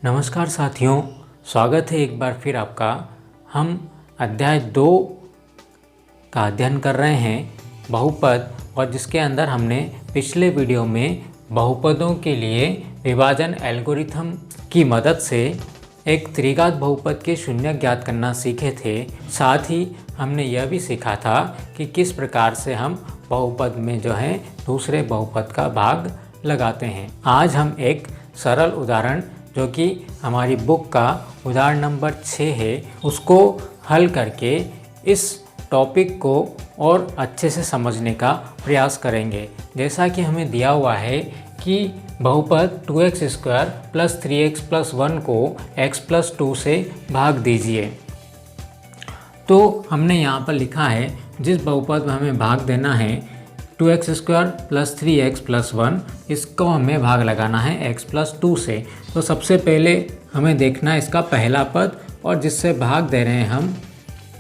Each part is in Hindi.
नमस्कार साथियों, स्वागत है एक बार फिर आपका। हम अध्याय 2 का अध्ययन कर रहे हैं बहुपद, और जिसके अंदर हमने पिछले वीडियो में बहुपदों के लिए विभाजन एल्गोरिथम की मदद से एक त्रिघात बहुपद के शून्य ज्ञात करना सीखे थे। साथ ही हमने यह भी सीखा था कि किस प्रकार से हम बहुपद में दूसरे बहुपद का भाग लगाते हैं। आज हम एक सरल उदाहरण, जो कि हमारी बुक का उदाहरण नंबर 6 है, उसको हल करके इस टॉपिक को और अच्छे से समझने का प्रयास करेंगे। जैसा कि हमें दिया हुआ है कि बहुपद 2x² + 3x + 1 को x + 2 से भाग दीजिए। तो हमने यहाँ पर लिखा है, जिस बहुपद में हमें भाग देना है 2x² + 3x + 1, इसको हमें भाग लगाना है x + 2 से। तो सबसे पहले हमें देखना है इसका पहला पद, और जिससे भाग दे रहे हैं हम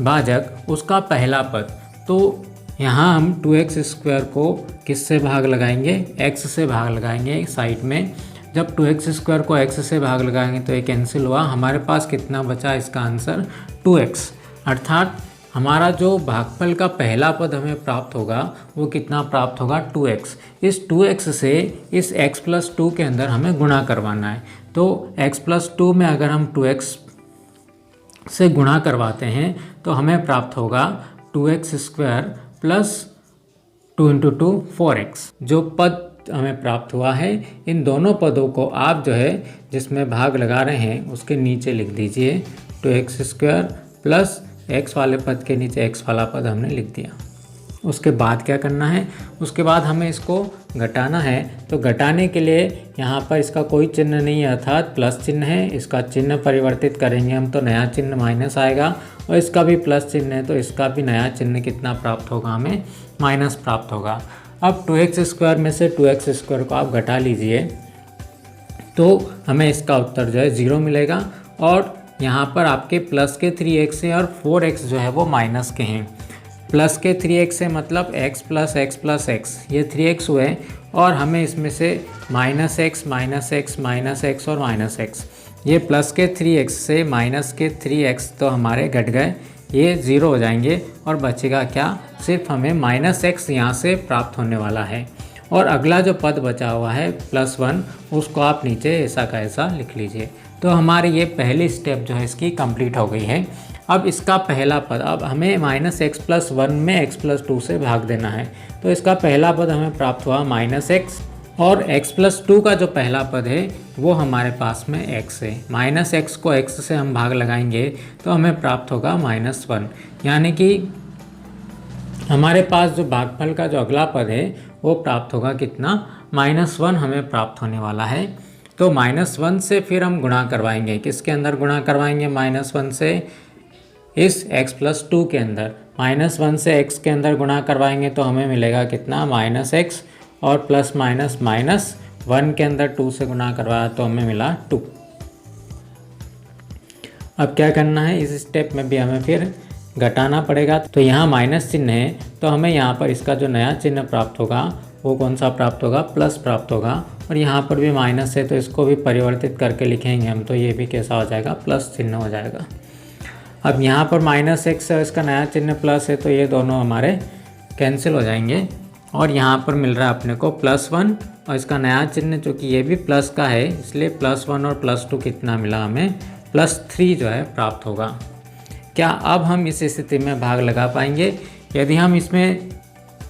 भाजक, उसका पहला पद। तो यहाँ हम 2x² को किससे भाग लगाएंगे? x से भाग लगाएंगे साइड में। जब 2x² को x से भाग लगाएंगे तो ये कैंसिल हुआ। हमारे पास कितना बचा? इसका आंसर 2x। अर्थात हमारा जो भागफल का पहला पद हमें प्राप्त होगा वो कितना प्राप्त होगा? 2x। इस 2x से इस x + 2 के अंदर हमें गुणा करवाना है। तो x + 2 में अगर हम 2x से गुणा करवाते हैं तो हमें प्राप्त होगा 2x² + 2 × 2 4x। जो पद हमें प्राप्त हुआ है, इन दोनों पदों को आप जिसमें भाग लगा रहे हैं उसके नीचे लिख दीजिए। 2x² + x वाले पद के नीचे x वाला पद हमने लिख दिया। उसके बाद क्या करना है? उसके बाद हमें इसको घटाना है। तो घटाने के लिए यहाँ पर इसका कोई चिन्ह नहीं है, अर्थात प्लस चिन्ह है। इसका चिन्ह परिवर्तित करेंगे हम तो नया चिन्ह माइनस आएगा, और इसका भी प्लस चिन्ह है तो इसका भी नया चिन्ह कितना प्राप्त होगा? हमें माइनस प्राप्त होगा। अब 2x² में से 2x² को आप घटा लीजिए तो हमें इसका उत्तर 0 मिलेगा। और यहाँ पर आपके प्लस के 3x है और 4x वो माइनस के हैं। प्लस के 3x है मतलब x + x + x, ये 3x हुए, और हमें इसमें से -x -x और -x, ये प्लस के 3x से माइनस के 3x तो हमारे घट गए, ये 0 हो जाएंगे, और बचेगा क्या? सिर्फ हमें -x यहाँ से प्राप्त होने वाला है। और अगला जो पद बचा हुआ है +1, उसको आप नीचे ऐसा का ऐसा लिख लीजिए। तो हमारी ये पहली स्टेप इसकी कंप्लीट हो गई है। अब इसका पहला पद, अब हमें -x + 1 में x + 2 से भाग देना है। तो इसका पहला पद हमें प्राप्त हुआ -x, और x + 2 का जो पहला पद है वो हमारे पास में x है। -x को x से हम भाग लगाएंगे तो हमें प्राप्त होगा -1। यानी कि हमारे पास जो भागफल का जो अगला पद है वो प्राप्त होगा कितना? -1 हमें प्राप्त होने वाला है। तो -1 से फिर हम गुणा करवाएंगे। किसके अंदर गुणा करवाएंगे? -1 से इस x + 2 के अंदर। -1 से x के अंदर गुणा करवाएंगे तो हमें मिलेगा कितना? -x, और प्लस माइनस -1 के अंदर 2 से गुणा करवाया तो हमें मिला 2। अब क्या करना है? इस स्टेप में भी हमें फिर घटाना पड़ेगा। तो यहाँ माइनस चिन्ह है, तो हमें यहाँ पर इसका जो नया चिन्ह प्राप्त होगा वो कौन सा प्राप्त होगा? प्लस प्राप्त होगा। और यहाँ पर भी माइनस है तो इसको भी परिवर्तित करके लिखेंगे हम, तो ये भी कैसा हो जाएगा? प्लस चिन्ह हो जाएगा। अब यहाँ पर -x है, इसका नया चिन्ह प्लस है, तो ये दोनों हमारे कैंसिल हो जाएंगे। और यहाँ पर मिल रहा है अपने को +1, और इसका नया चिन्ह जो कि ये भी प्लस का है, इसलिए +1 और +2 कितना मिला? हमें +3 प्राप्त होगा। क्या अब हम इस स्थिति में भाग लगा पाएंगे? यदि हम इसमें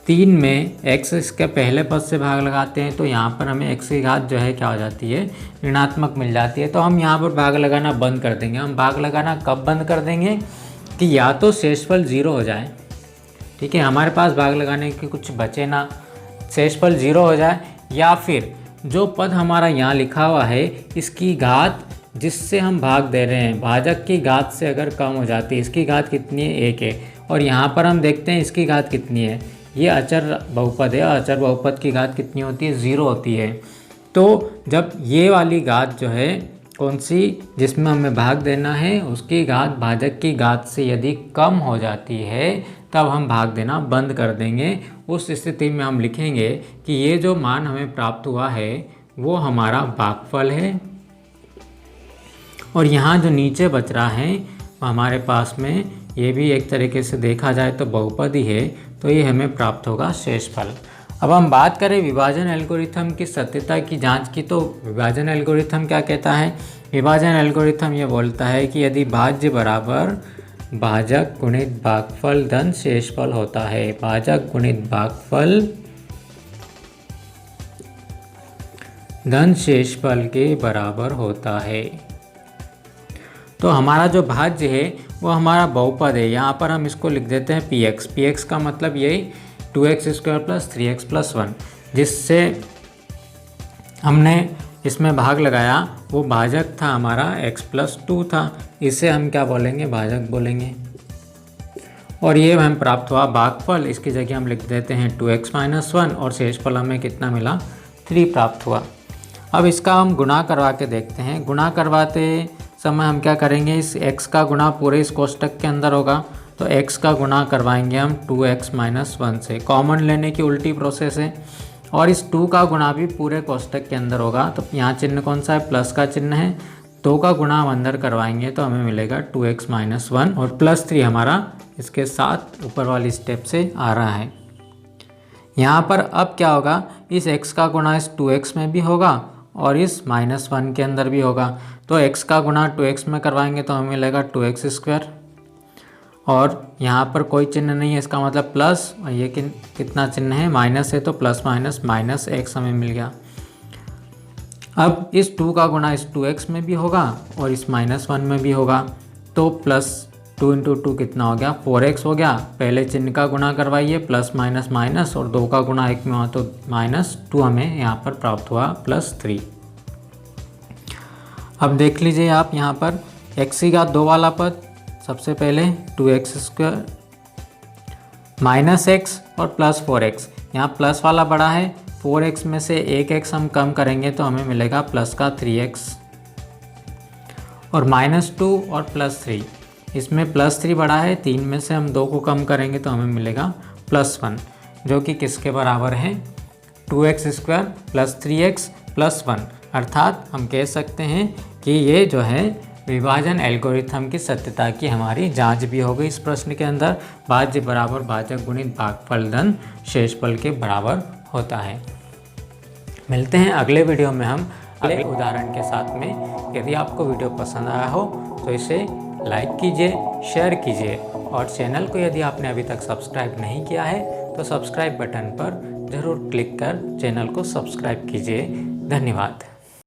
3 में x इसके पहले पद से भाग लगाते हैं तो यहाँ पर हमें x की घात क्या हो जाती है? ऋणात्मक मिल जाती है। तो हम यहाँ पर भाग लगाना बंद कर देंगे। हम भाग लगाना कब बंद कर देंगे? कि या तो शेषफल 0 हो जाए, ठीक है, हमारे पास भाग लगाने की कुछ बचे ना, शेषफल 0 हो जाए, या फिर जो पद हमारा यहाँ लिखा हुआ है इसकी घात जिससे हम भाग दे रहे हैं भाजक की घात से अगर कम हो जाती है। इसकी घात कितनी है? 1 है, और यहाँ पर हम देखते हैं इसकी घात कितनी है। ये अचर बहुपद है, और अचर बहुपद की घात कितनी होती है? 0 होती है। तो जब ये वाली घात कौन सी, जिसमें हमें भाग देना है, उसकी घात भाजक की घात से यदि कम हो जाती है तब हम भाग देना बंद कर देंगे। उस स्थिति में हम लिखेंगे कि ये जो मान हमें प्राप्त हुआ है वो हमारा भागफल है, और यहाँ जो नीचे बच रहा है हमारे पास में ये भी एक तरीके से देखा जाए तो बहुपद ही है, तो ये हमें प्राप्त होगा शेषफल। अब हम बात करें विभाजन एल्गोरिथम की सत्यता की जांच की, तो विभाजन एल्गोरिथम क्या कहता है? विभाजन एल्गोरिथम ये बोलता है कि यदि भाज्य बराबर भाजक गुणित भागफल धन शेषफल होता है, भाजक गुणित भागफल धन शेषफल के बराबर होता है, तो हमारा जो भाज्य है वो हमारा बहुपद है। यहाँ पर हम इसको लिख देते हैं px। px का मतलब यही 2x² + 3x + 1, जिससे हमने इसमें भाग लगाया वो भाजक था हमारा x + 2 था, इसे हम क्या बोलेंगे? भाजक बोलेंगे। और ये हमें प्राप्त हुआ भागफल, इसकी जगह हम लिख देते हैं 2x - 1 और शेषफल हमें कितना मिला? 3 प्राप्त हुआ। अब इसका हम गुणा करवा के देखते हैं। गुणा करवाते समय हम क्या करेंगे? इस x का गुणा पूरे इस कोष्टक के अंदर होगा, तो x का गुणा करवाएंगे हम 2x - 1 से। कॉमन लेने की उल्टी प्रोसेस है। और इस 2 का गुणा भी पूरे कोष्टक के अंदर होगा, तो यहाँ चिन्ह कौन सा है? प्लस का चिन्ह है। 2 का गुणा हम अंदर करवाएंगे तो हमें मिलेगा 2x - 1 और +3 हमारा इसके साथ ऊपर वाली स्टेप से आ रहा है। यहाँ पर अब क्या होगा? इस x का गुणा इस 2x में भी होगा और इस -1 के अंदर भी होगा, तो x का गुणा 2x में करवाएंगे तो हमें मिलेगा 2x²। और यहाँ पर कोई चिन्ह नहीं है, इसका मतलब प्लस, और ये कितना चिन्ह है? माइनस है, तो प्लस माइनस -x हमें मिल गया। अब इस 2 का गुणा इस 2x में भी होगा और इस -1 में भी होगा, तो +2 × 2 कितना हो गया? 4x हो गया। पहले चिन्ह का गुणा करवाइए, प्लस माइनस माइनस, और 2 का गुणा 1 में हुआ तो -2 हमें यहाँ पर प्राप्त हुआ +3। अब देख लीजिए आप यहाँ पर x का 2 वाला पद, सबसे पहले 2x² -x और +4x। यहाँ प्लस वाला बड़ा है, 4x में से 1x हम कम करेंगे तो हमें मिलेगा प्लस का 3x, और -2 और +3, इसमें +3 बड़ा है, 3 में से हम 2 को कम करेंगे तो हमें मिलेगा +1, जो कि किसके बराबर है? 2x² + 3x + 1। अर्थात हम कह सकते हैं कि ये जो है विभाजन एल्गोरिथम की सत्यता की हमारी जांच भी हो गई। इस प्रश्न के अंदर भाज्य बराबर भाजक गुणित भागफल धन शेषफल के बराबर होता है। मिलते हैं अगले वीडियो में हम अगले उदाहरण के साथ में। यदि आपको वीडियो पसंद आया हो तो इसे लाइक कीजिए, शेयर कीजिए, और चैनल को यदि आपने अभी तक सब्सक्राइब नहीं किया है तो सब्सक्राइब बटन पर ज़रूर क्लिक कर चैनल को सब्सक्राइब कीजिए। धन्यवाद।